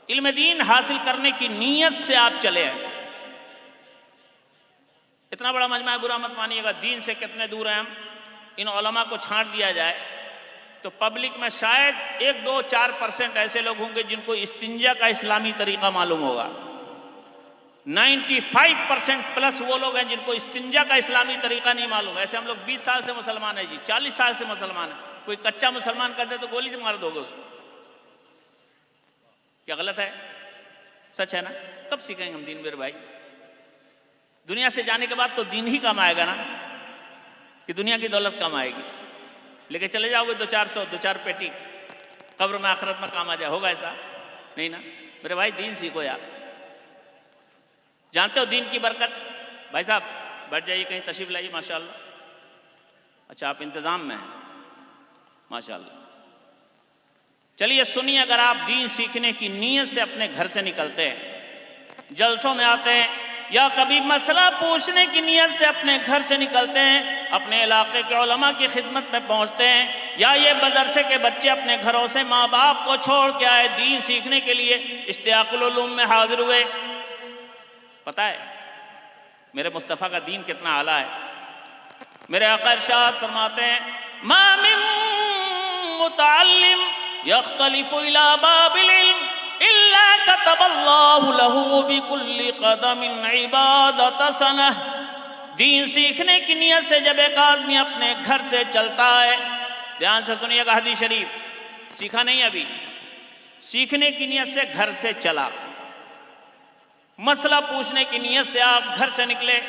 Speaker 1: इल्म दीन हासिल करने की नीयत से आप चले आए। इतना बड़ा मजमा है, बुरा मत मानिएगा, दीन से कितने दूर हैं हम। इन उलमा को छांट दिया जाए तो पब्लिक में शायद 1-2-4% ऐसे लोग होंगे जिनको इस्तिंजा का इस्लामी तरीका मालूम होगा। 95% प्लस वो लोग हैं जिनको इस्तिंजा का इस्लामी तरीका नहीं मालूम। ऐसे हम लोग 20 साल से मुसलमान हैं जी, 40 साल से मुसलमान है। कोई कच्चा मुसलमान कर दे तो गोली से मार दोगे उसको। क्या गलत है? सच है ना? कब सीखेंगे हम दीन मेरे भाई? दुनिया से जाने के बाद तो दीन ही काम आएगा ना, कि दुनिया की दौलत काम आएगी। लेके चले जाओगे 2-4 पेटी, कब्र में आखिरत में काम आ जाए, होगा ऐसा? नहीं ना मेरे भाई, दीन सीखो यार। जानते हो दीन की बरकत? भाई साहब बैठ जाइए, कहीं तशरीफ लाइए। माशाअल्लाह। अच्छा आप इंतज़ाम में हैं, माशाअल्लाह। चलिए सुनिए, अगर आप दीन सीखने की नीयत से अपने घर से निकलते हैं, जलसों में आते हैं, या कभी मसला पूछने की नीयत से अपने घर से निकलते हैं, अपने इलाके के उलमा की खिदमत में पहुंचते हैं, या ये मदरसे के बच्चे अपने घरों से माँ बाप को छोड़ के आए दीन सीखने के लिए, इश्तियाकुल उलूम में हाजिर हुए। पता है मेरे मुस्तफ़ा का दीन कितना आला है। मेरे आका इरशाद फरमाते हैं, मा मिन मुतअल्लिम यख्तलिफु इला बाबिल इल्म इल्ला कतबल्लाहु लहू बिकुल्लि क़दमिन इबादत सनह। दीन सीखने की नीयत से जब एक आदमी अपने घर से चलता है, ध्यान से सुनिएगा हदीस शरीफ, सीखा नहीं अभी, सीखने की नीयत से घर से चला, मसला पूछने की नीयत से आप घर से निकले,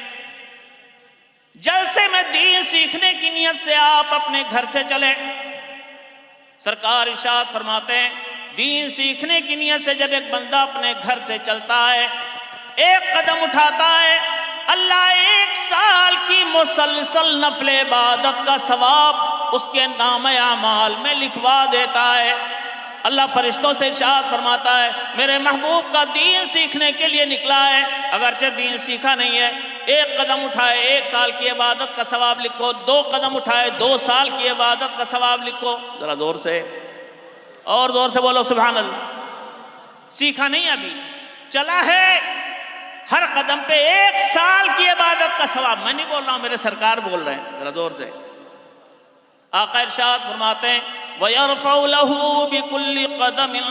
Speaker 1: जलसे में दीन सीखने की नीयत से आप अपने घर से चले। सरकार इरशाद फरमाते हैं, दीन सीखने की नीयत से जब एक बंदा अपने घर से चलता है, एक कदम उठाता है, अल्लाह 1 साल की मुसलसल नफल इबादत का सवाब उसके नाम अमाल में लिखवा देता है। अल्लाह फरिश्तों से इरशाद फरमाता है, मेरे महबूब का दीन सीखने के लिए निकला है, अगरचे दीन सीखा नहीं है, 1 कदम उठाए 1 साल की इबादत का सवाब लिखो, 2 कदम उठाए 2 साल की इबादत का सवाब लिखो। जरा जोर से और जोर से बोलो सुभान अल्लाह। सीखा नहीं अभी, चला है, हर कदम पे 1 साल की इबादत का सवाब। मैं नहीं बोल रहा हूं, मेरे सरकार बोल रहे हैं, जरा जोर से। आका इरशाद फरमाते हैं, वयरफ़उ लहू बिकुल्लि क़दमिन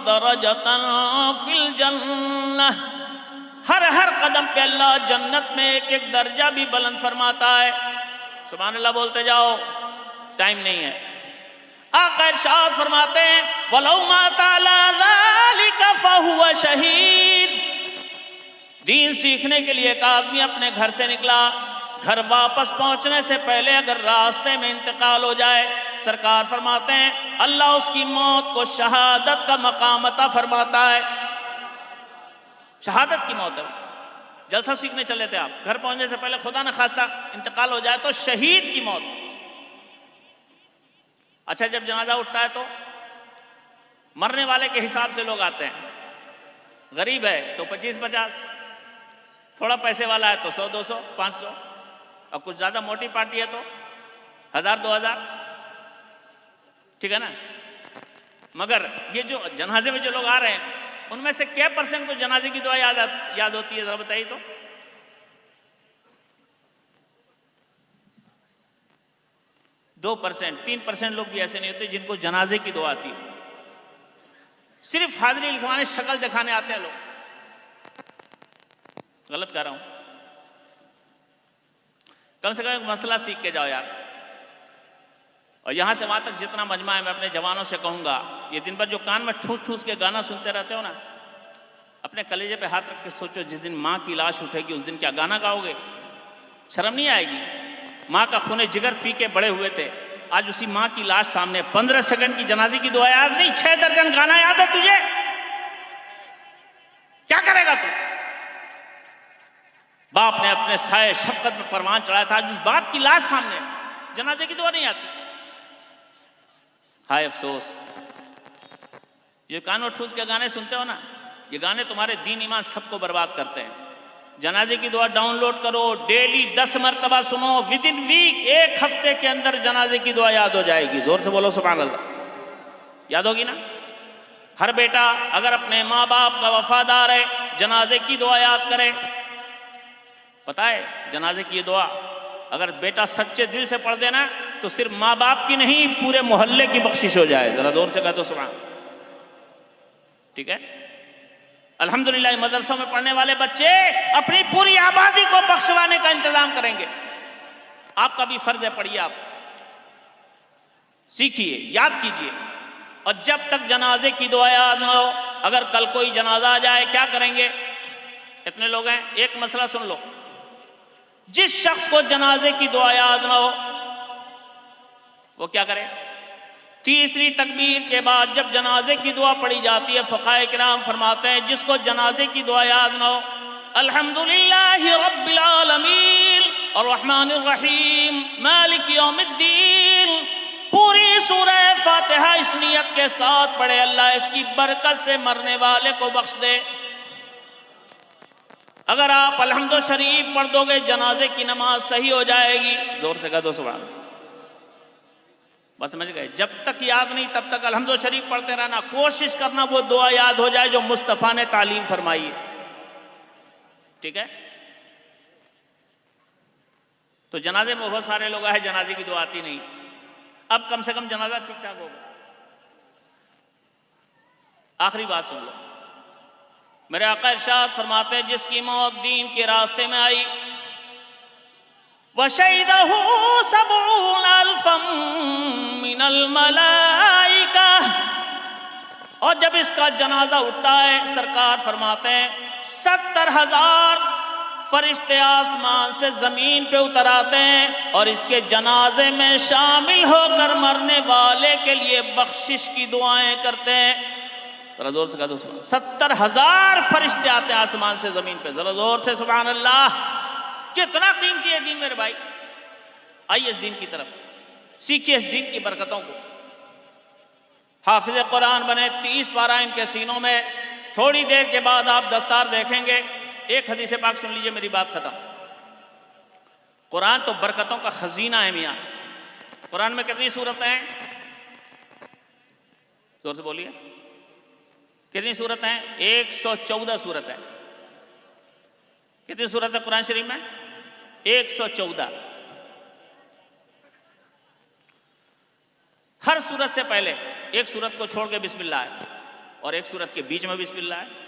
Speaker 1: दरजतन फिल जन्नह। हर कदम पे अल्लाह जन्नत में एक दर्जा भी बुलंद फरमाता है। सुभान अल्लाह बोलते जाओ, टाइम नहीं है। आका इरशाद फरमाते हैं, वलौ माता अला ज़ालिका फहुवा शहीद। दीन सीखने के लिए एक आदमी अपने घर से निकला, घर वापस पहुंचने से पहले अगर रास्ते में इंतकाल हो जाए, सरकार फरमाते हैं अल्लाह उसकी मौत को शहादत का मकाम अता फरमाता है। शहादत की मौत है। जलसा सीखने चले थे आप, घर पहुंचने से पहले खुदा न खास्ता इंतकाल हो जाए तो शहीद की मौत। अच्छा, जब जनाजा उठता है तो मरने वाले के हिसाब से लोग आते हैं। गरीब है तो 25-50, थोड़ा पैसे वाला है तो 100-200-500, और कुछ ज़्यादा मोटी पार्टी है तो 1000-2000, ठीक है ना। मगर ये जो जनाजे में जो लोग आ रहे हैं उनमें से क्या % को जनाजे की दुआ याद होती है, ज़रा बताइए तो। दो 3% लोग भी ऐसे नहीं होते जिनको जनाजे की दुआ आती है। सिर्फ हाजिरी लिखवाने, शक्ल दिखाने आते हैं लोग। गलत कह रहा हूं? कम से कम मसला सीख के जाओ यार। और यहां से वहां तक जितना मजमा है, मैं अपने जवानों से कहूंगा, ये दिन भर जो कान में ठूस ठूस के गाना सुनते रहते हो ना, अपने कलेजे पे हाथ रख के सोचो, जिस दिन माँ की लाश उठेगी उस दिन क्या गाना गाओगे? शर्म नहीं आएगी? माँ का खूने जिगर पी के बड़े हुए थे, आज उसी माँ की लाश सामने, 15 सेकंड की जनाजे की दुआ याद नहीं, 6 दर्जन गाना याद है तुझे? क्या करेगा तू? बाप ने अपने साए शफकत में परवान चढ़ाया था, आज उस बाप की लाश सामने, जनाजे की दुआ नहीं आती। हाय अफसोस। ये कानों ठूस के गाने सुनते हो ना, ये गाने तुम्हारे दीन ईमान सबको बर्बाद करते हैं। जनाजे की दुआ डाउनलोड करो, डेली 10 मरतबा सुनो, विद इन वीक, 1 हफ्ते के अंदर जनाजे की दुआ याद हो जाएगी। जोर से बोलो सुभान अल्लाह। याद होगी ना? हर बेटा अगर अपने माँ बाप का वफादार है, जनाजे की दुआ याद करे। पता है जनाजे की दुआ अगर बेटा सच्चे दिल से पढ़ देना तो सिर्फ माँ बाप की नहीं, पूरे मोहल्ले की बख्शिश हो जाए। जरा जोर से कह दो सुभान। ठीक है, अल्हम्दुलिल्लाह मदरसों में पढ़ने वाले बच्चे अपनी पूरी आबादी को बख्शवाने का इंतजाम करेंगे। आपका भी फर्ज है, पढ़िए, आप सीखिए, याद कीजिए। और जब तक जनाजे की दुआ याद ना हो, अगर कल कोई जनाजा आ जाए क्या करेंगे? इतने लोग हैं, एक मसला सुन लो। जिस शख्स को जनाजे की दुआ याद ना हो वो क्या करे? तीसरी तकबीर के बाद जब जनाजे की दुआ पढ़ी जाती है, फ़क़ाए किराम फरमाते हैं जिसको जनाजे की दुआ याद ना हो, अल्हम्दुलिल्लाहि रब्बिल आलमीन अर्रहमानिर रहीम मालिक यौमिद्दीन, पूरी सूरह फातिहा इस नियत के साथ पढ़े, अल्लाह इसकी बरकत से मरने वाले को बख्श दे। अगर आप अल्हम्दु शरीफ पढ़ दोगे, जनाजे की नमाज सही हो जाएगी। जोर से कह दो सुभान। बस समझ गए? जब तक याद नहीं तब तक अल्हम्दु शरीफ पढ़ते रहना, कोशिश करना वो दुआ याद हो जाए जो मुस्तफ़ा ने तालीम फरमाई है। ठीक है, तो जनाजे में बहुत सारे लोग आए, जनाजे की दुआ आती नहीं। अब कम से कम जनाजा ठीक ठाक होगा। आखिरी बात सुन लो, मेरे आका इरशाद फरमाते हैं जिसकी मौत दीन के रास्ते में आई, वशहिदहु सबऊन अल्फम मिनल मलाइका, और जब इसका जनाजा उठता है, सरकार फरमाते हैं 70,000 फरिश्ते आसमान से जमीन पे उतर आते हैं और इसके जनाजे में शामिल होकर मरने वाले के लिए बख्शिश की दुआएं करते हैं। जरा जोर से कह दो सुभान। 70,000 फरिश्ते आते हैं आसमान से जमीन पे। जरा जोर से सुभान अल्लाह। कितना कीमती है दीन मेरे भाई। आइए इस दीन की तरफ, सीखिए इस दीन की बरकतों को। हाफिज कुरान बने, 30 पारा इनके सीनों में। थोड़ी देर के बाद आप दस्तार देखेंगे। एक हदीस पाक सुन लीजिए, मेरी बात खत्म। कुरान तो बरकतों का खजीना है मियाँ। कुरान में कितनी सूरतें हैं? जोर से बोलिए, कितनी सूरत हैं? 114 सूरत है। कितनी सूरत है कुरान शरीफ में? 114। हर सूरत से पहले एक सूरत को छोड़ के बिस्मिल्लाह है और एक सूरत के बीच में बिस्मिल्लाह है।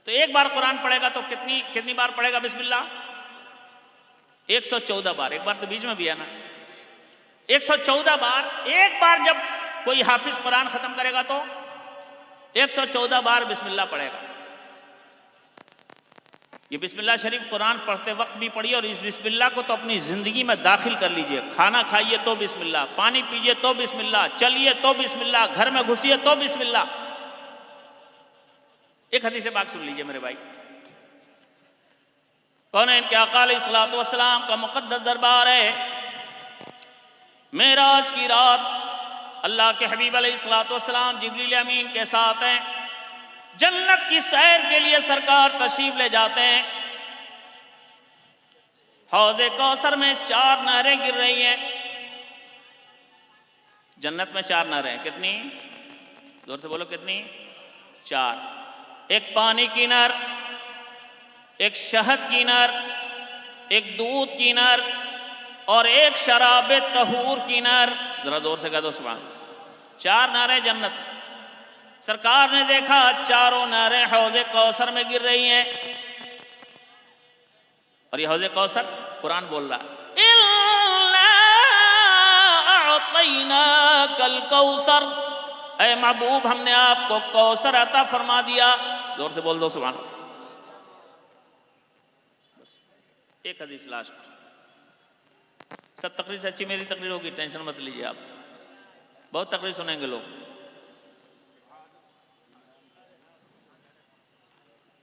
Speaker 1: तो एक बार कुरान पढ़ेगा तो कितनी बार पढ़ेगा बिस्मिल्लाह? 114 बार। एक बार तो बीच में भी है ना, 114 बार। एक बार जब कोई हाफिज कुरान खत्म करेगा तो 114 बार बिस्मिल्लाह पढ़ेगा। ये बिस्मिल्लाह शरीफ कुरान पढ़ते वक्त भी पढ़िए और इस बिस्मिल्लाह को तो अपनी ज़िंदगी में दाखिल कर लीजिए। खाना खाइए तो बिस्मिल्लाह, पानी पीजिए तो बिस्मिल्लाह, चलिए तो बिस्मिल्लाह, घर में घुसिए तो बिस्मिल्लाह। एक हदीस पाक सुन लीजिए मेरे भाई। कौन है? इनके आका अलैहिस्सलातु वस्सलाम का मुक़द्दस दरबार है। मेराज की रात अल्लाह के हबीब अलैहिस्सलातु वस्सलाम जिब्रील अमीन के साथ हैं। जन्नत की सैर के लिए सरकार तशरीफ ले जाते हैं। हौज़े कौसर में 4 नहरें गिर रही हैं। जन्नत में 4 नहरें, कितनी? जोर से बोलो, कितनी? 4। एक पानी की नहर, एक शहद की नहर, एक दूध की नहर और एक शराब तहूर की नहर। जरा जोर से कह दो सुभान। 4 नहरें जन्नत। सरकार ने देखा चारों नहरें हौज़े कौसर में गिर रही हैं। और ये हौज़े कौसर कुरान बोल रहा है, इन्ना अअतैनाकल कौसर, ऐ महबूब हमने आपको कौसर अता फरमा दिया। जोर से बोल दो सुभान। एक हदीस लास्ट, सब तकरीर से अच्छी मेरी तकरीर होगी, टेंशन मत लीजिए आप, बहुत तकरीर सुनेंगे लोग।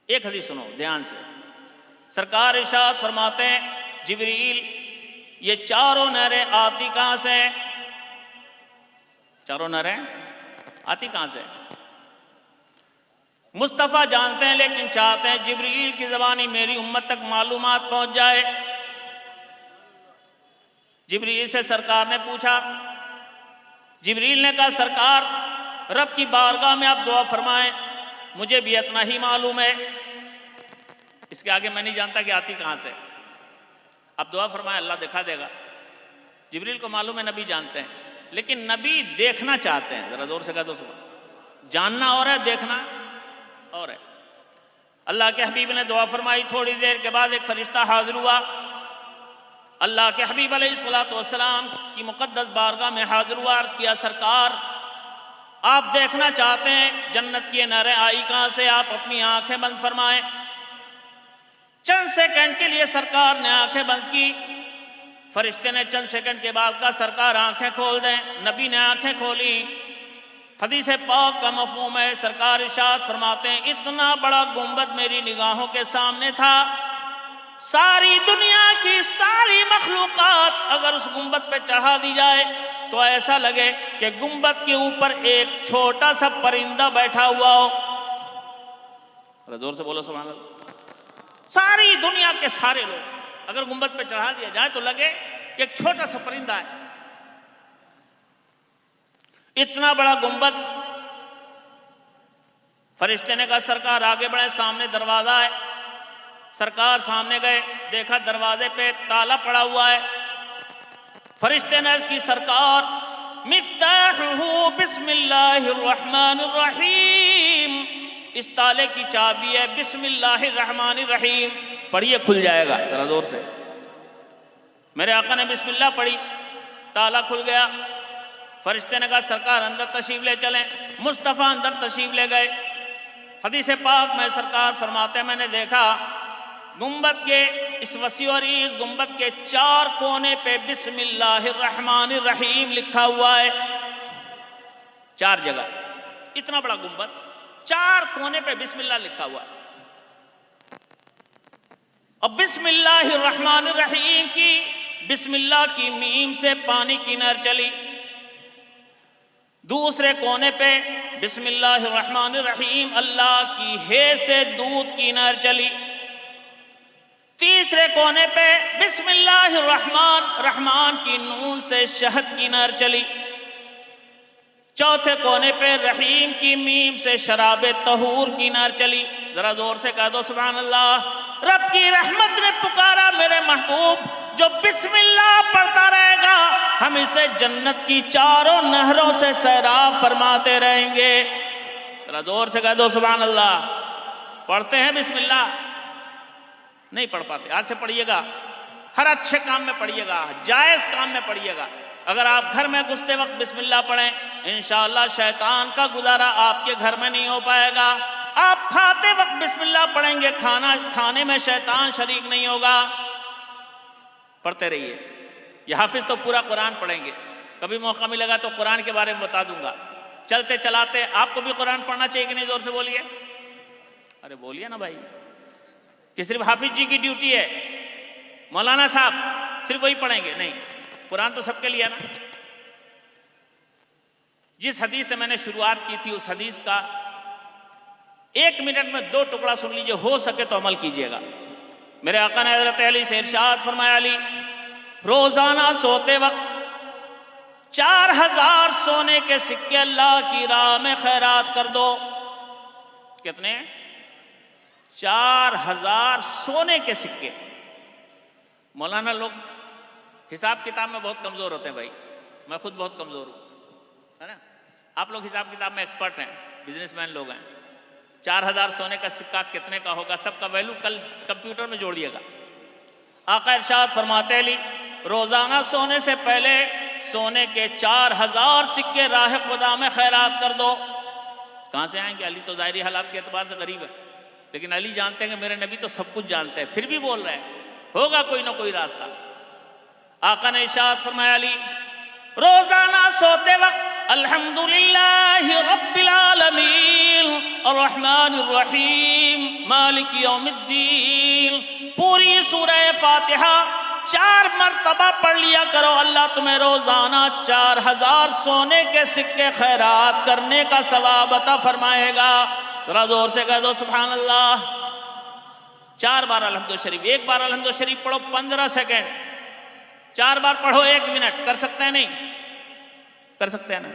Speaker 1: एक हदीस सुनो ध्यान से। सरकार इरशाद फरमाते हैं, जिब्रील ये चारों नहरें आती कहां से? चारों नहरें आती कहां से? मुस्तफ़ा जानते हैं लेकिन चाहते हैं जिब्रील की ज़बानी मेरी उम्मत तक मालूमात पहुंच जाए। जिब्रील से सरकार ने पूछा, जिब्रील ने कहा सरकार रब की बारगाह में आप दुआ फरमाएं, मुझे भी इतना ही मालूम है, इसके आगे मैं नहीं जानता कि आती कहां से। आप दुआ फरमाएं, अल्लाह दिखा देगा। जिब्रील को मालूम है, नबी जानते हैं, लेकिन नबी देखना चाहते हैं। जरा जोर से कह दो सुभान। जानना और है, देखना और है। अल्लाह के हबीब ने दुआ फरमाई। थोड़ी देर के बाद एक फरिश्ता हाजिर हुआ। अल्लाह के हबीब अलैहिस्सलातु वस्सलाम की मुक़द्दस बारगाह में हाजिर हुआ। अर्ज़ किया सरकार आप देखना चाहते हैं जन्नत की नहरें आई कहां से, आप अपनी आंखें बंद फरमाएं। चंद सेकंड के लिए सरकार ने आंखें बंद की। फरिश्ते ने चंद सेकंड के बाद कहा सरकार आंखें खोल दें। नबी ने आंखें खोली। हदीस पाक का मफ़हूम है, सरकार इरशाद फरमाते हैं इतना बड़ा गुंबद मेरी निगाहों के सामने था, सारी दुनिया की सारी मखलूकात अगर उस गुंबद पे चढ़ा दी जाए तो ऐसा लगे कि गुंबद के ऊपर एक छोटा सा परिंदा बैठा हुआ हो। जोर से बोलो सुभान अल्लाह। सारी दुनिया के सारे लोग अगर गुंबद पे चढ़ा दिया जाए तो लगे कि एक छोटा सा परिंदा है। इतना बड़ा गुंबद। फरिश्ते ने कहा सरकार आगे बढ़े, सामने दरवाजा है। सरकार सामने गए, देखा दरवाजे पे ताला पड़ा हुआ है। फरिश्ते ने अर्ज़ की सरकार मिफ्ताहुहु बिस्मिल्लाहिर रहमानिर रहीम, इस ताले की चाबी है बिस्मिल्लाहिर रहमानिर रहीम, पढ़िए खुल जाएगा। जरा जोर से। मेरे आका ने बिस्मिल्लाह पढ़ी, ताला खुल गया। फरिश्ते ने कहा सरकार अंदर तशरीफ ले चलें। मुस्तफ़ा अंदर तशरीफ ले गए। हदीस पाक में सरकार फरमाते हैं मैंने देखा गुंबद के इस वसी और इस गुंबद के 4 कोने पे बिस्मिल्लाहिर रहमानिर रहीम लिखा हुआ है। 4 जगह, इतना बड़ा गुंबद, 4 कोने पे बिस्मिल्लाह लिखा हुआ है। अब बिस्मिल्लाहिर रहमानिर रहीम की, बिस्मिल्लाह की मीम से पानी की नहर चली। दूसरे कोने पे बिस्मिल्लाहिर रहमानिर रहीम अल्लाह की हे से दूध की नहर चली। तीसरे कोने पे बिस्मिल्लाहिर रहमान, रहमान की नून से शहद की नहर चली। चौथे कोने पे रहीम की मीम से शराबे तहूर की नहर चली। जरा जोर से कह दो सुभान अल्लाह। रब की रहमत ने पुकारा मेरे महबूब जो बिस्मिल्लाह पढ़ता रहेगा हम इसे जन्नत की 4 नहरों से सैराब फरमाते रहेंगे। जरा जोर से कह दो सुभान अल्लाह। पढ़ते हैं बिस्मिल्लाह? नहीं पढ़ पाते। आज से पढ़िएगा, हर अच्छे काम में पढ़िएगा, जायज़ काम में पढ़िएगा। अगर आप घर में घुसते वक्त बिस्मिल्लाह पढ़ें इंशाअल्लाह शैतान का गुजारा आपके घर में नहीं हो पाएगा। आप खाते वक्त बिस्मिल्लाह पढ़ेंगे, खाने में शैतान शरीक नहीं होगा। पढ़ते रहिए। ये हाफिज तो पूरा कुरान पढ़ेंगे, कभी मौका मिलेगा तो कुरान के बारे में बता दूंगा। चलते चलाते आपको भी कुरान पढ़ना चाहिए कि नहीं? जोर से बोलिए। अरे बोलिए ना भाई, कि सिर्फ हाफिज जी की ड्यूटी है, मौलाना साहब सिर्फ वही पढ़ेंगे? नहीं, कुरान तो सबके लिए है ना। जिस हदीस से मैंने शुरुआत की थी उस हदीस का 1 मिनट में 2 टुकड़ा सुन लीजिए, हो सके तो अमल कीजिएगा। मेरे आका ने हज़रत अली से इरशाद फरमाया, अली रोज़ाना सोते वक्त 4000 सोने के सिक्के अल्लाह की राह में खैरात कर दो। कितने? 4000 सोने के सिक्के। मौलाना लोग हिसाब किताब में बहुत कमज़ोर होते हैं भाई, मैं खुद बहुत कमज़ोर हूँ, है ना। आप लोग हिसाब किताब में एक्सपर्ट हैं, बिजनेसमैन लोग हैं। 4000 सोने का सिक्का कितने का होगा, सबका वैल्यू कल कंप्यूटर में जोड़ दिएगा। आका इरशाद फरमाते अली रोज़ाना सोने से पहले सोने के 4000 सिक्के राह खुदा में खैरात कर दो। कहाँ से आएंगे? अली तो ज़ाहिरी हालात के एतबार से गरीब है, लेकिन अली जानते हैं कि मेरे नबी तो सब कुछ जानते हैं, फिर भी बोल रहे हैं होगा कोई ना कोई रास्ता। आका ने इरशाद फरमाया, अली रोज़ाना सोते वक्त अल्हम्दुलिल्लाहि रब्बिल आलमीन अर्रहमानिर रहीम मालिक यौमिद्दीन पूरी सूरह फातिहा 4 मरतबा पढ़ लिया करो। अल्लाह तुम्हें रोज़ाना 4000 सोने के सिक्के खैरात करने का सवाब अता फरमाएगा। जरा जोर से कह दो सुभान अल्लाह। 4 बार अलहम्दु शरीफ, 1 बार अलहम्दु शरीफ पढ़ो 15 सेकेंड, 4 बार पढ़ो 1 मिनट। कर सकते हैं? नहीं कर सकते हैं ना?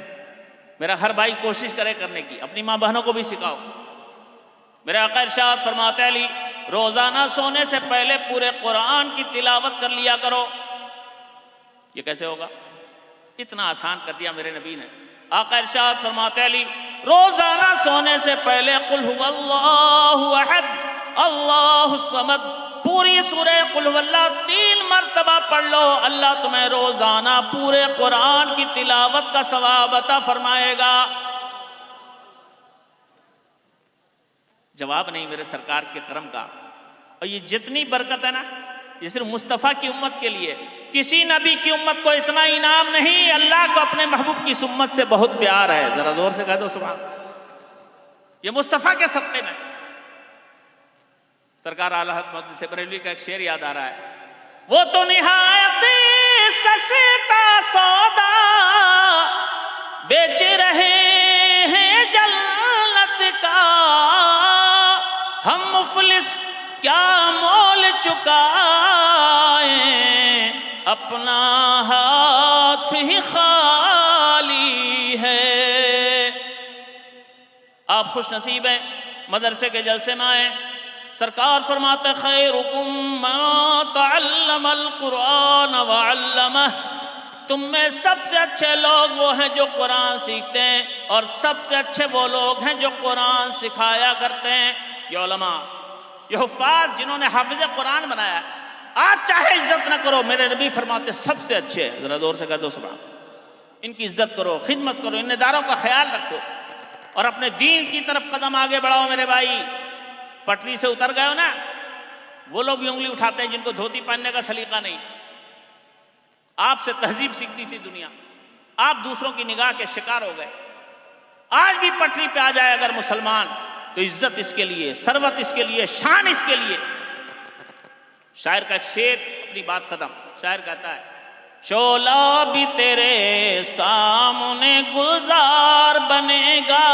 Speaker 1: मेरा हर भाई कोशिश करे करने की, अपनी माँ बहनों को भी सिखाओ। मेरे आका इरशाद फरमाते हैं, अली रोज़ाना सोने से पहले पूरे कुरान की तिलावत कर लिया करो। ये कैसे होगा? इतना आसान कर दिया मेरे नबी ने। आका इरशाद फरमाते हैं, अली रोज़ाना सोने से पहले कुल हुवल्लाहु अहद अल्लाहु समद पूरी सूरह कुल हुवल्लाह 3 मरतबा पढ़ लो। अल्लाह तुम्हें रोज़ाना पूरे कुरान की तिलावत का सवाब अता फरमाएगा। जवाब नहीं मेरे सरकार के करम का। और ये जितनी बरकत है ना, ये सिर्फ मुस्तफ़ा की उम्मत के लिए, किसी नबी की उम्मत को इतना इनाम नहीं। अल्लाह को अपने महबूब की इस उम्मत से बहुत प्यार है। जरा जोर से कह दो सुभान। ये मुस्तफ़ा के सदक़े में। सरकार आला हज़रत से बरेलवी का एक शेर याद आ रहा है, वो तो निहायत सस्ता सौदा बेच रहे हैं जन्नत का, हम मुफलिस क्या मोल चुकाए अपना हाथ ही खाली है। आप खुश नसीब हैं मदरसे के जलसे में आए। सरकार फरमाते खैरुकुम मन तअल्लमल कुरान व अल्लमह, तुम में सबसे अच्छे लोग वो हैं जो कुरान सीखते हैं, और सबसे अच्छे वो लोग हैं जो कुरान सिखाया करते हैं। ये उलमा, ये हुफ़ाज़ जिन्होंने हाफिज़ कुरान बनाया, आज चाहे इज्जत न करो, मेरे नबी फरमाते सबसे अच्छे हैं। ज़रा जोर से कह दो सुभान। इनकी इज्जत करो, खिदमत करो, इन इदारों का ख्याल रखो और अपने दीन की तरफ कदम आगे बढ़ाओ। मेरे भाई पटरी से उतर गए हो ना, वो लोग भी उंगली उठाते हैं जिनको धोती पहनने का सलीका नहीं। आपसे तहजीब सीखती थी दुनिया, आप दूसरों की निगाह के शिकार हो गए। आज भी पटरी पे आ जाए अगर मुसलमान, तो इज्जत इसके लिए, सरवत इसके लिए, शान इसके लिए। शायर का एक शेर, अपनी बात खत्म। शायर कहता है, शोला भी तेरे सामने गुलजार बनेगा,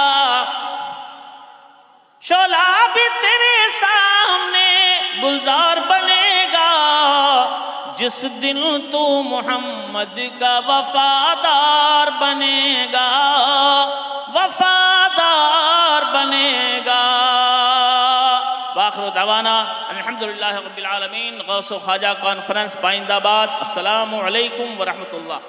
Speaker 1: शोला भी तेरे सामने गुलजार बनेगा, जिस दिन तू मोहम्मद का वफादार बनेगा, वफादार बनेगा। वाखिर दवाना अल्हम्दुलिल्लाहि रब्बिल आलमीन। गौस व ख्वाजा कॉन्फ्रेंस पाइंदाबाद। अस्सलामु अलैकुम व रहमतुल्लाह।